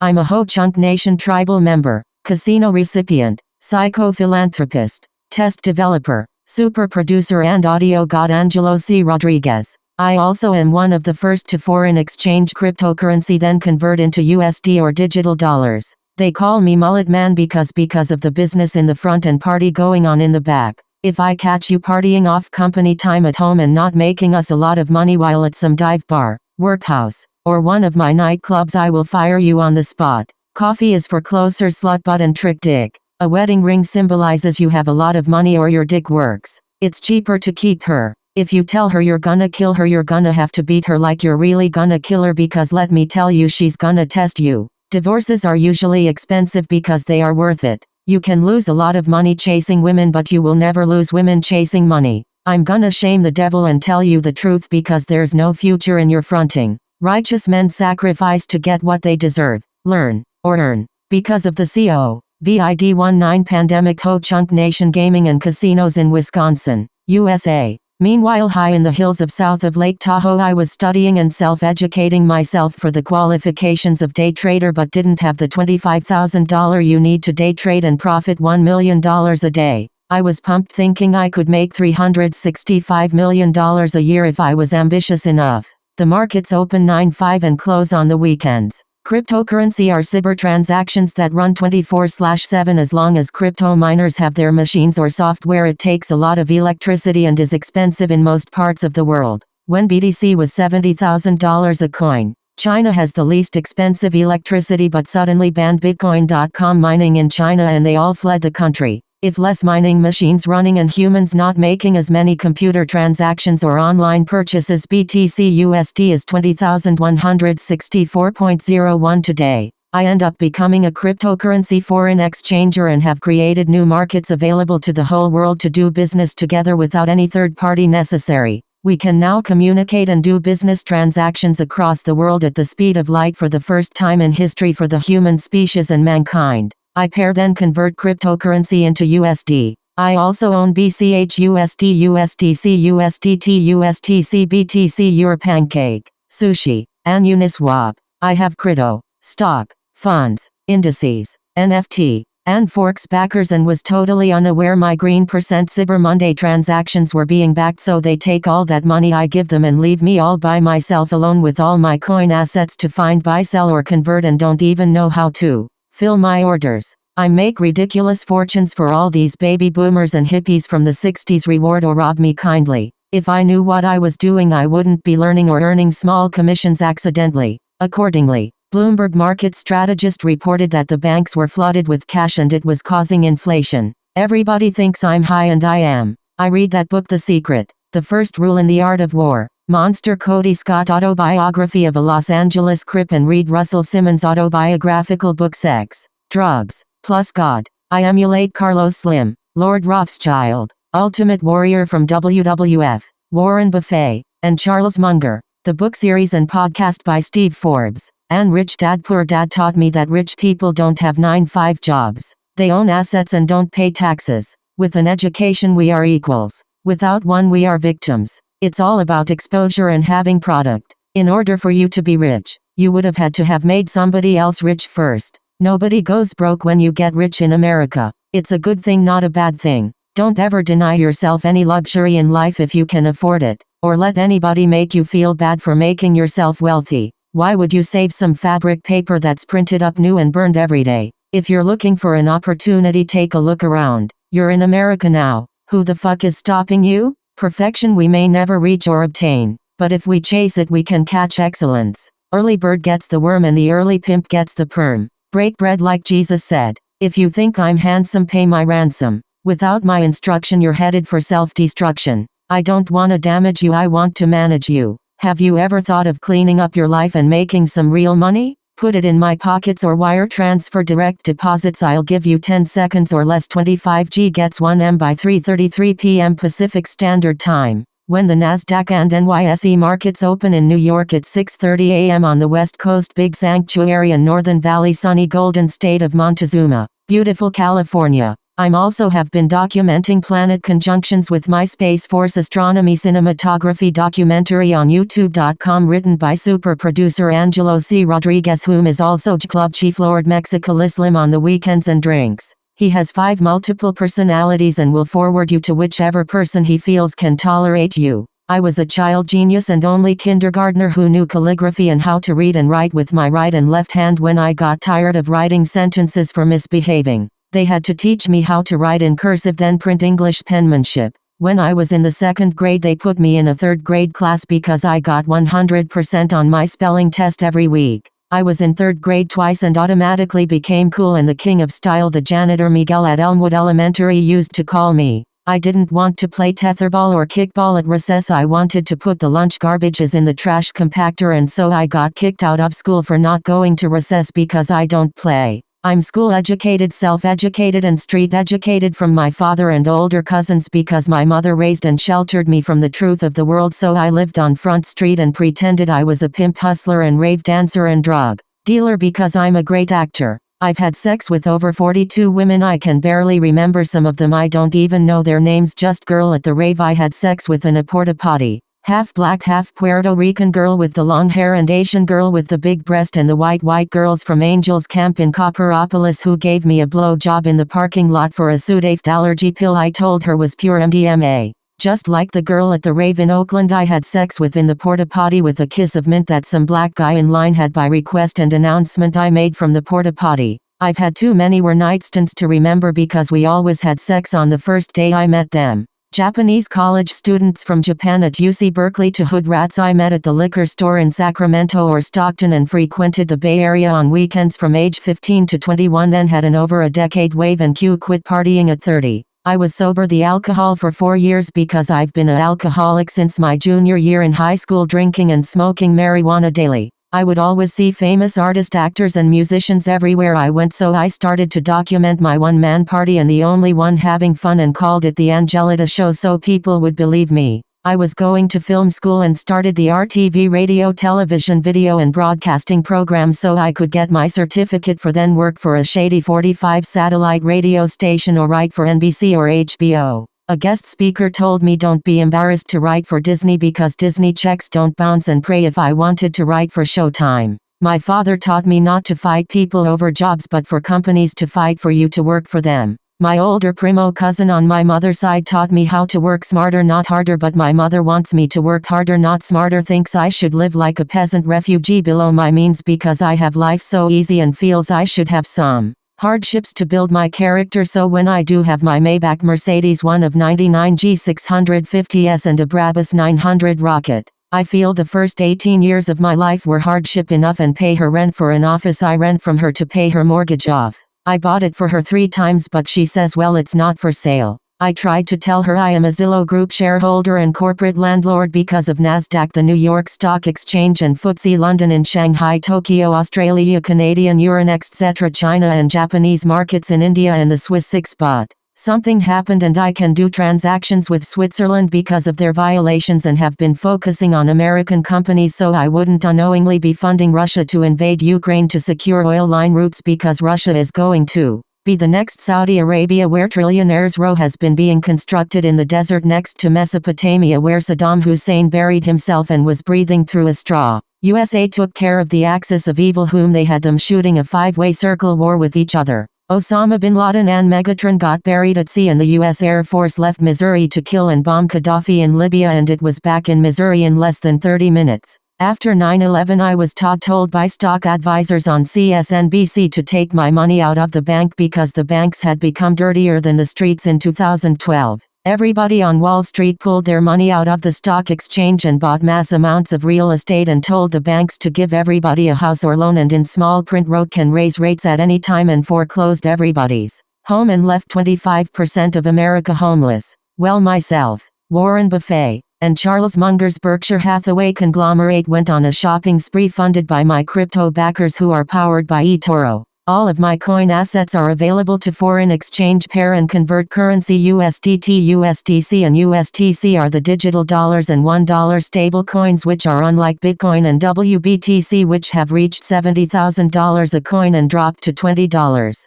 I'm a Ho Chunk Nation tribal member, casino recipient, psychophilanthropist, test developer, super producer and audio god Angelo C. Rodriguez. I also am one of the first to foreign exchange cryptocurrency then convert into USD or digital dollars. They call me Mullet Man because of the business in the front and party going on in the back. If I catch you partying off company time at home and not making us a lot of money while at some dive bar, workhouse, or one of my nightclubs, I will fire you on the spot. Coffee is for closer slut butt and trick dick. A wedding ring symbolizes you have a lot of money or your dick works. It's cheaper to keep her. If you tell her you're gonna kill her, you're gonna have to beat her like you're really gonna kill her, because let me tell you, she's gonna test you. Divorces are usually expensive because they are worth it. You can lose a lot of money chasing women, but you will never lose women chasing money. I'm gonna shame the devil and tell you the truth, because there's no future in your fronting. Righteous men sacrifice to get what they deserve, learn, or earn. Because of the COVID-19 pandemic, Ho Chunk Nation gaming and casinos in Wisconsin, USA. Meanwhile, high in the hills of south of Lake Tahoe, I was studying and self-educating myself for the qualifications of day trader, but didn't have the $25,000 you need to day trade and profit $1 million a day. I was pumped, thinking I could make $365 million a year if I was ambitious enough. The markets open 9/5 and close on the weekends. Cryptocurrency are cyber transactions that run 24/7. As long as crypto miners have their machines or software, it takes a lot of electricity and is expensive in most parts of the world. When BTC was $70,000 a coin, China has the least expensive electricity, but suddenly banned Bitcoin.com mining in China and they all fled the country. If less mining machines running and humans not making as many computer transactions or online purchases, BTC USD is 20,164.01 today. I end up becoming a cryptocurrency foreign exchanger and have created new markets available to the whole world to do business together without any third party necessary. We can now communicate and do business transactions across the world at the speed of light for the first time in history for the human species and mankind. I pair then convert cryptocurrency into USD. I also own BCH USD, USDC, USDT, USTC, BTC, Your Pancake, Sushi, and Uniswap. I have crypto, stock, funds, indices, NFT, and Forex backers, and was totally unaware my green percent Cyber Monday transactions were being backed, so they take all that money I give them and leave me all by myself alone with all my coin assets to find, buy, sell, or convert, and don't even know how to fill my orders. I make ridiculous fortunes for all these baby boomers and hippies from the 60s. Reward or rob me kindly. If I knew what I was doing, I wouldn't be learning or earning small commissions accidentally. Accordingly, Bloomberg market strategist reported that the banks were flooded with cash and it was causing inflation. Everybody thinks I'm high, and I am. I read that book, The Secret, The First Rule in the Art of War, Monster Cody Scott autobiography of a Los Angeles Crip, and read Russell Simmons' autobiographical book Sex, Drugs, Plus God. I emulate Carlos Slim, Lord Rothschild, Ultimate Warrior from WWF, Warren Buffett, and Charles Munger. The book series and podcast by Steve Forbes, and Rich Dad Poor Dad taught me that rich people don't have 9-5 jobs. They own assets and don't pay taxes. With an education we are equals. Without one we are victims. It's all about exposure and having product. In order for you to be rich, you would have had to have made somebody else rich first. Nobody goes broke when you get rich in America. It's a good thing, not a bad thing. Don't ever deny yourself any luxury in life if you can afford it, or let anybody make you feel bad for making yourself wealthy. Why would you save some fabric paper that's printed up new and burned every day? If you're looking for an opportunity, take a look around. You're in America now. Who the fuck is stopping you? Perfection we may never reach or obtain, but if we chase it we can catch excellence. Early bird gets the worm and the early pimp gets the perm. Break bread like Jesus said. If you think I'm handsome, pay my ransom. Without my instruction you're headed for self-destruction. I don't want to damage you, I want to manage you. Have you ever thought of cleaning up your life and making some real money? Put it in my pockets or wire transfer direct deposits. I'll give you 10 seconds or less. 25G gets 1M by 3:33 p.m. Pacific Standard Time. When the Nasdaq and NYSE markets open in New York at 6:30 a.m. on the West Coast, Big Sanctuary and Northern Valley, sunny Golden State of Montezuma, beautiful California. I'm also have been documenting planet conjunctions with my Space Force Astronomy Cinematography documentary on YouTube.com, written by super producer Angelo C. Rodriguez, whom is also Club Chief Lord Mexicalislim on the weekends and drinks. He has 5 multiple personalities and will forward you to whichever person he feels can tolerate you. I was a child genius and only kindergartner who knew calligraphy and how to read and write with my right and left hand when I got tired of writing sentences for misbehaving. They had to teach me how to write in cursive, then print English penmanship. When I was in the 2nd grade, they put me in a 3rd grade class because I got 100% on my spelling test every week. I was in 3rd grade twice and automatically became cool and the king of style, the janitor Miguel at Elmwood Elementary used to call me. I didn't want to play tetherball or kickball at recess. I wanted to put the lunch garbages in the trash compactor, and so I got kicked out of school for not going to recess because I don't play. I'm school educated, self-educated and street educated from my father and older cousins because my mother raised and sheltered me from the truth of the world, so I lived on Front Street and pretended I was a pimp, hustler and rave dancer and drug dealer because I'm a great actor. I've had sex with over 42 women. I can barely remember some of them. I don't even know their names. Just girl at the rave I had sex with in a porta potty. Half black, half Puerto Rican girl with the long hair and Asian girl with the big breast and the white girls from Angels Camp in Copperopolis who gave me a blow job in the parking lot for a Sudafed allergy pill I told her was pure MDMA. Just like the girl at the rave in Oakland I had sex with in the porta potty with a kiss of mint that some black guy in line had by request and announcement I made from the porta potty. I've had too many one-night stands to remember because we always had sex on the first day I met them. Japanese college students from Japan at UC Berkeley to hood rats I met at the liquor store in Sacramento or Stockton and frequented the Bay Area on weekends from age 15 to 21, then had an over a decade wave and quit partying at 30. I was sober the alcohol for 4 years because I've been an alcoholic since my junior year in high school, drinking and smoking marijuana daily. I would always see famous artists, actors and musicians everywhere I went, so I started to document my one-man party and the only one having fun, and called it the Angelita Show so people would believe me. I was going to film school and started the RTV radio, television, video and broadcasting program so I could get my certificate for then work for a shady 45 satellite radio station or write for NBC or HBO. A guest speaker told me don't be embarrassed to write for Disney because Disney checks don't bounce, and pray if I wanted to write for Showtime. My father taught me not to fight people over jobs but for companies to fight for you to work for them. My older primo cousin on my mother's side taught me how to work smarter not harder, but my mother wants me to work harder not smarter, thinks I should live like a peasant refugee below my means because I have life so easy, and feels I should have some hardships to build my character, so when I do have my Maybach Mercedes 1 of 99 G650S and a Brabus 900 rocket, I feel the first 18 years of my life were hardship enough, and pay her rent for an office I rent from her to pay her mortgage off. I bought it for her 3 times but she says well it's not for sale. I tried to tell her I am a Zillow Group shareholder and corporate landlord because of Nasdaq, the New York Stock Exchange, and FTSE London in Shanghai, Tokyo, Australia, Canadian, Euronext, etc., China and Japanese markets in India and the Swiss 6. But something happened and I can do transactions with Switzerland because of their violations, and have been focusing on American companies so I wouldn't unknowingly be funding Russia to invade Ukraine to secure oil line routes, because Russia is going to be the next Saudi Arabia, where Trillionaires Row has been being constructed in the desert next to Mesopotamia, where Saddam Hussein buried himself and was breathing through a straw. USA took care of the axis of evil, whom they had them shooting a 5-way circle war with each other. Osama bin Laden and Megatron got buried at sea, and the U.S. Air Force left Missouri to kill and bomb Gaddafi in Libya, and it was back in Missouri in less than 30 minutes. After 9/11 I was told by stock advisors on CSNBC to take my money out of the bank because the banks had become dirtier than the streets in 2012. Everybody on Wall Street pulled their money out of the stock exchange and bought mass amounts of real estate and told the banks to give everybody a house or loan, and in small print wrote can raise rates at any time, and foreclosed everybody's home and left 25% of America homeless. Well, myself, Warren Buffett, and Charles Munger's Berkshire Hathaway conglomerate went on a shopping spree funded by my crypto backers who are powered by eToro. All of my coin assets are available to foreign exchange pair and convert currency. USDT, USDC and USTC are the digital dollars and $1 stable coins, which are unlike Bitcoin and WBTC, which have reached $70,000 a coin and dropped to $20.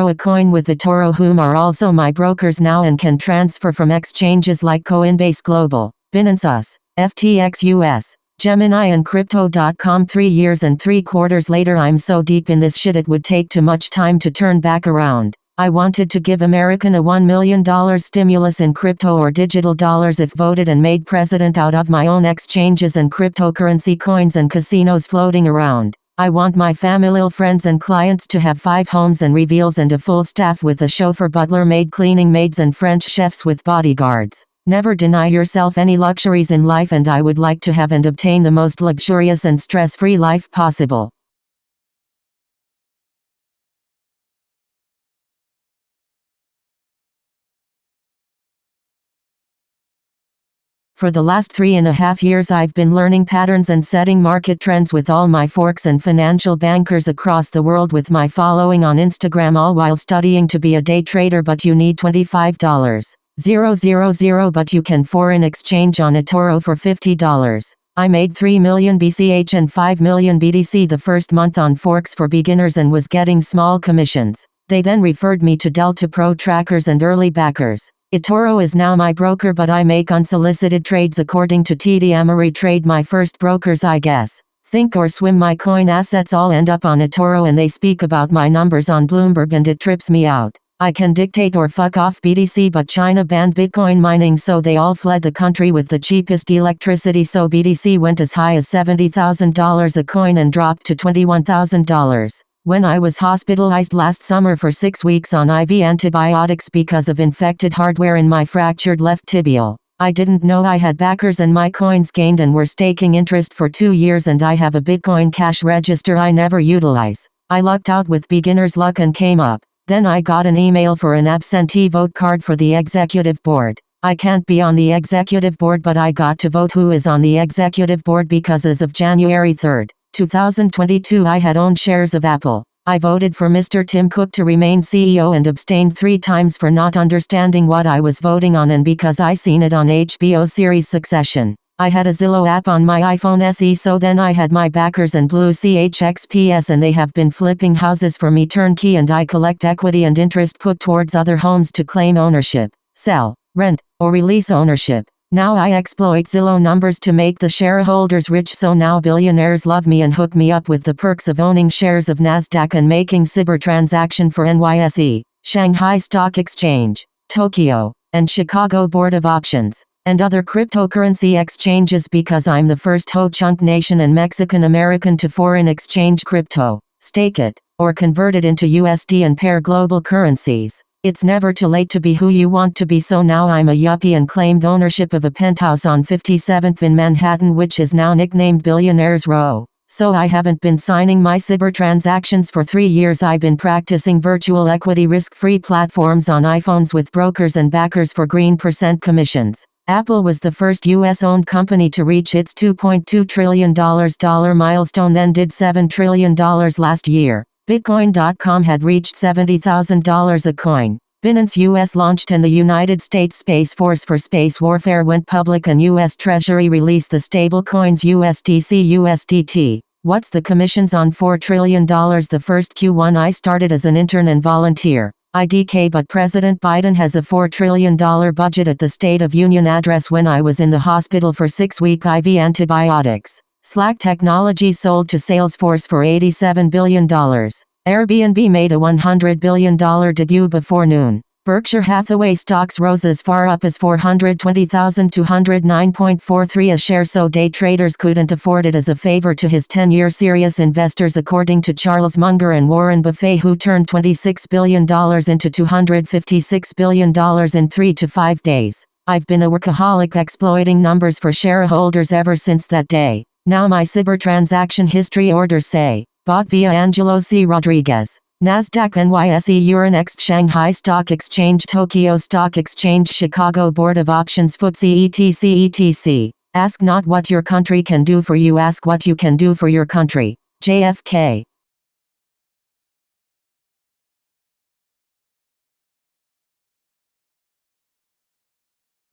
a coin with eToro, whom are also my brokers now and can transfer from exchanges like Coinbase Global, Binance US, FTX US, Gemini and Crypto.com. 3 years and 3/4 later, I'm so deep in this shit it would take too much time to turn back around. I wanted to give American a $1 million stimulus in crypto or digital dollars if voted and made president out of my own exchanges and cryptocurrency coins and casinos floating around. I want my family, friends and clients to have 5 homes and reveals and a full staff with a chauffeur, butler, maid, cleaning maids and French chefs with bodyguards. Never deny yourself any luxuries in life, and I would like to have and obtain the most luxurious and stress-free life possible. For the last 3.5 years I've been learning patterns and setting market trends with all my forks and financial bankers across the world with my following on Instagram, all while studying to be a day trader. But you need $25,000, but you can foreign exchange on eToro for $50. I made 3 million BCH and 5 million BTC the first month on forks for beginners and was getting small commissions. They then referred me to Delta Pro trackers and early backers. eToro is now my broker, but I make unsolicited trades according to TD Ameritrade, my first brokers, I guess. Think or swim, my coin assets all end up on eToro and they speak about my numbers on Bloomberg and it trips me out. I can dictate or fuck off BTC, but China banned Bitcoin mining, so they all fled the country with the cheapest electricity, so BTC went as high as $70,000 a coin and dropped to $21,000. When I was hospitalized last summer for 6 weeks on IV antibiotics because of infected hardware in my fractured left tibial, I didn't know I had backers and my coins gained and were staking interest for 2 years, and I have a Bitcoin cash register I never utilize. I lucked out with beginner's luck and came up. Then I got an email for an absentee vote card for the executive board. I can't be on the executive board, but I got to vote who is on the executive board because as of January 3, 2022 I had owned shares of Apple. I voted for Mr. Tim Cook to remain CEO and abstained 3 times for not understanding what I was voting on, and because I seen it on HBO series Succession. I had a Zillow app on my iPhone SE, so then I had my backers and Blue CHXPS, and they have been flipping houses for me turnkey, and I collect equity and interest put towards other homes to claim ownership, sell, rent, or release ownership. Now I exploit Zillow numbers to make the shareholders rich, so now billionaires love me and hook me up with the perks of owning shares of NASDAQ and making cyber transaction for NYSE, Shanghai Stock Exchange, Tokyo, and Chicago Board of Options, and other cryptocurrency exchanges, because I'm the first Ho-Chunk Nation and Mexican American to foreign exchange crypto, stake it, or convert it into USD and pair global currencies. It's never too late to be who you want to be, so now I'm a yuppie and claimed ownership of a penthouse on 57th in Manhattan, which is now nicknamed Billionaires Row. So I haven't been signing my cyber transactions for 3 years. I've been practicing virtual equity risk-free platforms on iPhones with brokers and backers for green % commissions. Apple was the first US-owned company to reach its $2.2 trillion milestone, then did $7 trillion last year. Bitcoin.com had reached $70,000 a coin. Binance US launched and the United States Space Force for Space Warfare went public, and US Treasury released the stablecoins USDC USDT. What's the commissions on $4 trillion? The first Q1 I started as an intern and volunteer. IDK, but President Biden has a $4 trillion budget at the State of Union address when I was in the hospital for 6-week IV antibiotics. Slack Technologies sold to Salesforce for $87 billion. Airbnb made a $100 billion debut before noon. Berkshire Hathaway stocks rose as far up as $420,209.43 a share, so day traders couldn't afford it, as a favor to his 10-year serious investors, according to Charles Munger and Warren Buffett, who turned $26 billion into $256 billion in 3 to 5 days. I've been a workaholic exploiting numbers for shareholders ever since that day. Now my cyber transaction history orders say, bought via Angelo C. Rodriguez, NASDAQ NYSE Euronext Shanghai Stock Exchange Tokyo Stock Exchange Chicago Board of Options FTSE etc. Ask not what your country can do for you, ask what you can do for your country. JFK.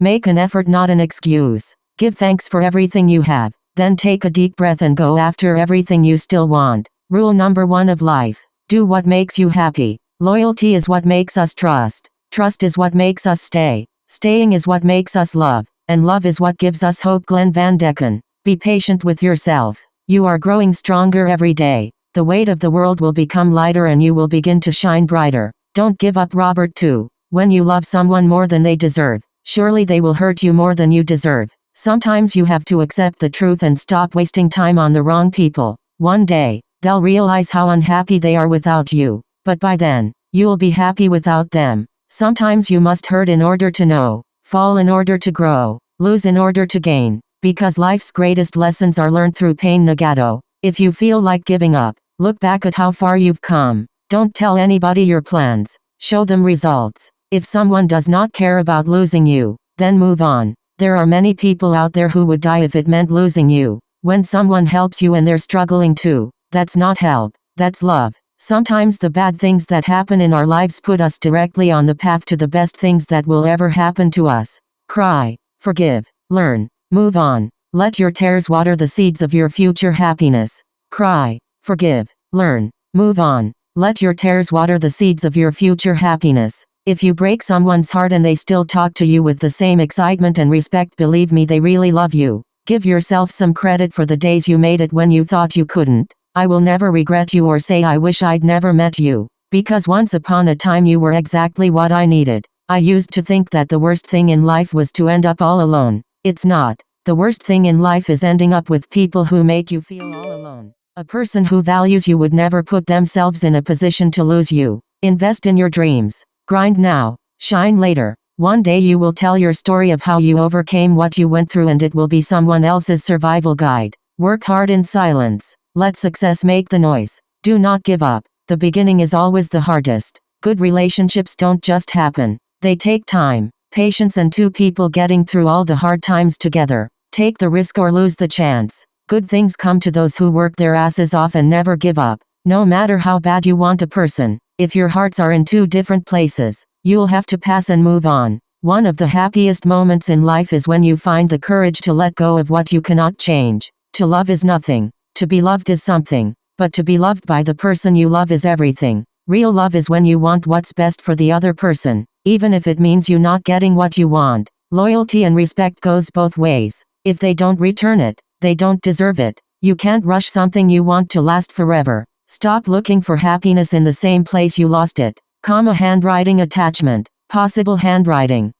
Make an effort, not an excuse. Give thanks for everything you have. Then take a deep breath and go after everything you still want. Rule number 1 of life. Do what makes you happy. Loyalty is what makes us trust. Trust is what makes us stay. Staying is what makes us love. And love is what gives us hope. Glenn Van Decken. Be patient with yourself. You are growing stronger every day. The weight of the world will become lighter and you will begin to shine brighter. Don't give up. Robert 2. When you love someone more than they deserve, surely they will hurt you more than you deserve. Sometimes you have to accept the truth and stop wasting time on the wrong people. One day, they'll realize how unhappy they are without you. But by then, you'll be happy without them. Sometimes you must hurt in order to know, fall in order to grow, lose in order to gain. Because life's greatest lessons are learned through pain. Nagato. If you feel like giving up, look back at how far you've come. Don't tell anybody your plans. Show them results. If someone does not care about losing you, then move on. There are many people out there who would die if it meant losing you. When someone helps you and they're struggling too, that's not help, that's love. Sometimes the bad things that happen in our lives put us directly on the path to the best things that will ever happen to us. Cry, forgive, learn, move on. Let your tears water the seeds of your future happiness. Cry, forgive, learn, move on. Let your tears water the seeds of your future happiness. If you break someone's heart and they still talk to you with the same excitement and respect, believe me, they really love you. Give yourself some credit for the days you made it when you thought you couldn't. I will never regret you or say I wish I'd never met you. Because once upon a time you were exactly what I needed. I used to think that the worst thing in life was to end up all alone. It's not. The worst thing in life is ending up with people who make you feel all alone. A person who values you would never put themselves in a position to lose you. Invest in your dreams. Grind now, shine later. One day you will tell your story of how you overcame what you went through and it will be someone else's survival guide. Work hard in silence. Let success make the noise. Do not give up. The beginning is always the hardest. Good relationships don't just happen. They take time, patience and two people getting through all the hard times together. Take the risk or lose the chance. Good things come to those who work their asses off and never give up. No matter how bad you want a person, if your hearts are in two different places, you'll have to pass and move on. One of the happiest moments in life is when you find the courage to let go of what you cannot change. To love is nothing. To be loved is something. But to be loved by the person you love is everything. Real love is when you want what's best for the other person, even if it means you not getting what you want. Loyalty and respect goes both ways. If they don't return it, they don't deserve it. You can't rush something you want to last forever. Stop looking for happiness in the same place you lost it. Handwriting attachment. Possible handwriting.